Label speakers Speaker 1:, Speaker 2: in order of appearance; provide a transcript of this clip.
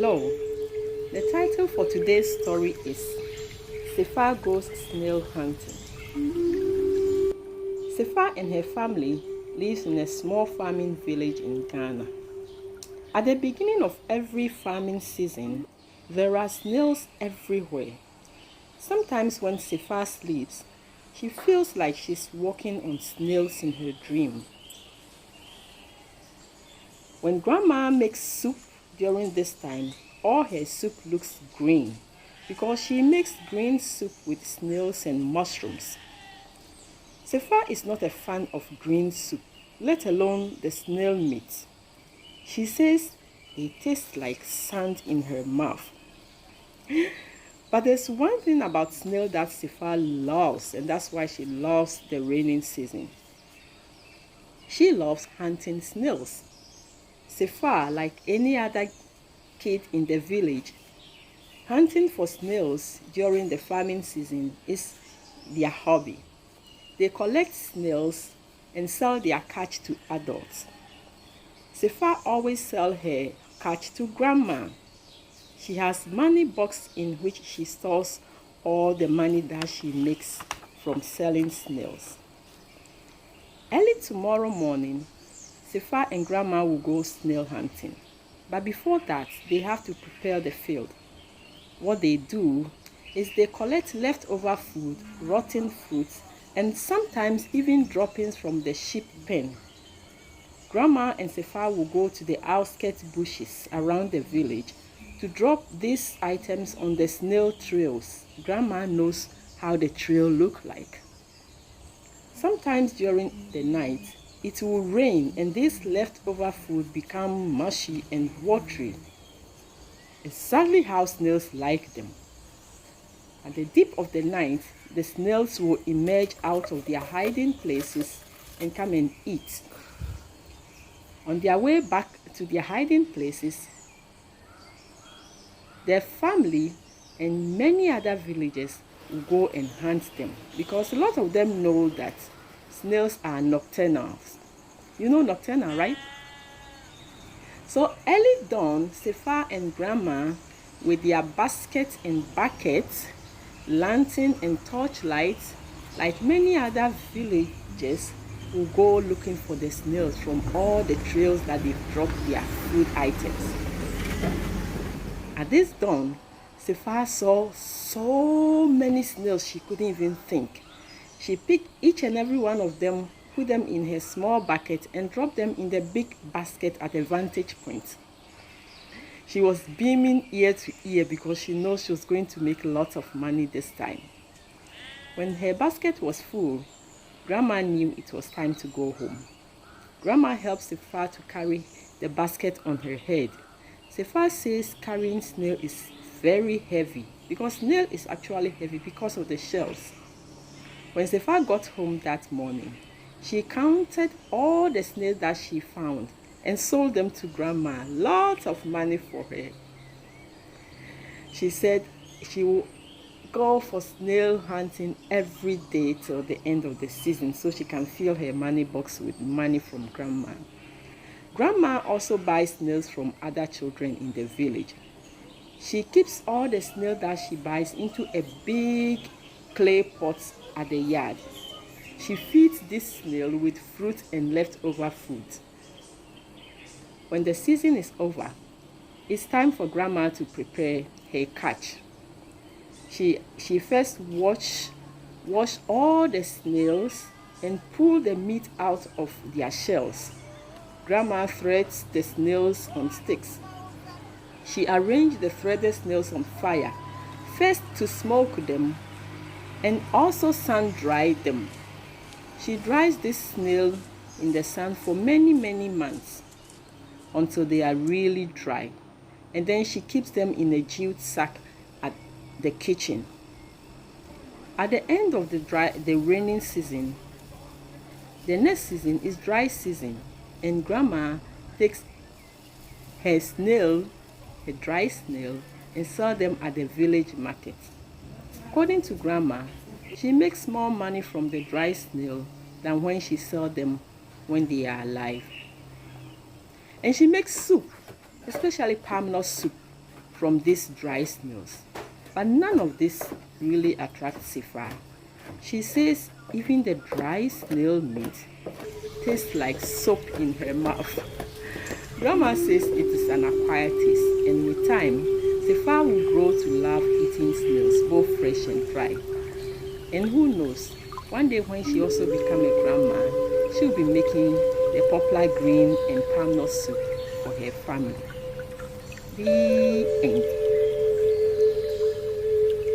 Speaker 1: Hello, the title for today's story is Sefaa Goes Snail Hunting. Sefaa and her family lives in a small farming village in Ghana. At the beginning of every farming season, there are snails everywhere. Sometimes when Sefaa sleeps, she feels like she's walking on snails in her dream. When Grandma makes soup during this time, all her soup looks green because she makes green soup with snails and mushrooms. Sefaa is not a fan of green soup, let alone the snail meat. She says it tastes like sand in her mouth. But there's one thing about snail that Sefaa loves, and that's why she loves the raining season. She loves hunting snails. Sefaa, like any other kid in the village, hunting for snails during the farming season is their hobby. They collect snails and sell their catch to adults. Sefaa always sells her catch to Grandma. She has money box in which she stores all the money that she makes from selling snails. Early tomorrow morning, Sefaa and Grandma will go snail hunting. But before that, they have to prepare the field. What they do is they collect leftover food, rotten fruits, and sometimes even droppings from the sheep pen. Grandma and Sefaa will go to the outskirts bushes around the village to drop these items on the snail trails. Grandma knows how the trail looks like. Sometimes during the night, it will rain and this leftover food become mushy and watery. Exactly how snails like them. At the dip of the night, the snails will emerge out of their hiding places and come and eat. On their way back to their hiding places, their family and many other villagers will go and hunt them because a lot of them know that snails are nocturnal. You know nocturnal, right? So early dawn, Sefaa and Grandma, with their baskets and buckets, lantern and torchlights, like many other villagers, will go looking for the snails from all the trails that they've dropped their food items. At this dawn, Sefaa saw so many snails she couldn't even think. She picked each and every one of them, put them in her small bucket, and dropped them in the big basket at a vantage point. She was beaming ear to ear because she knows she was going to make lots of money this time. When her basket was full, Grandma knew it was time to go home. Grandma helped Sefaa to carry the basket on her head. Sefaa says carrying snail is very heavy because snail is actually heavy because of the shells. When Sefaa got home that morning, she counted all the snails that she found and sold them to Grandma. Lots of money for her. She said she will go for snail hunting every day till the end of the season so she can fill her money box with money from Grandma. Grandma also buys snails from other children in the village. She keeps all the snails that she buys into a big clay pot at the yard. She feeds this snail with fruit and leftover food. When the season is over, it's time for Grandma to prepare her catch. She first wash all the snails and pull the meat out of their shells. Grandma threads the snails on sticks. She arranged the threaded snails on fire, first to smoke them and also sun-dry them. She dries this snail in the sun for many months until they are really dry, and then she keeps them in a jute sack at the kitchen. At the end of the raining season, the next season is dry season, and Grandma takes her dry snail, and sell them at the village market. According to Grandma, she makes more money from the dry snail than when she sells them when they are alive. And she makes soup, especially palm nut soup. from these dry snails. But none of this really attracts Sefaa. She says even the dry snail meat tastes like soap in her mouth. Grandma says it is an acquired taste, and with time, Sefaa will grow to love eating snails, both fresh and dry. And who knows, one day when she also becomes a grandma, she will be making the popular green and palm nut soup for her family. The end.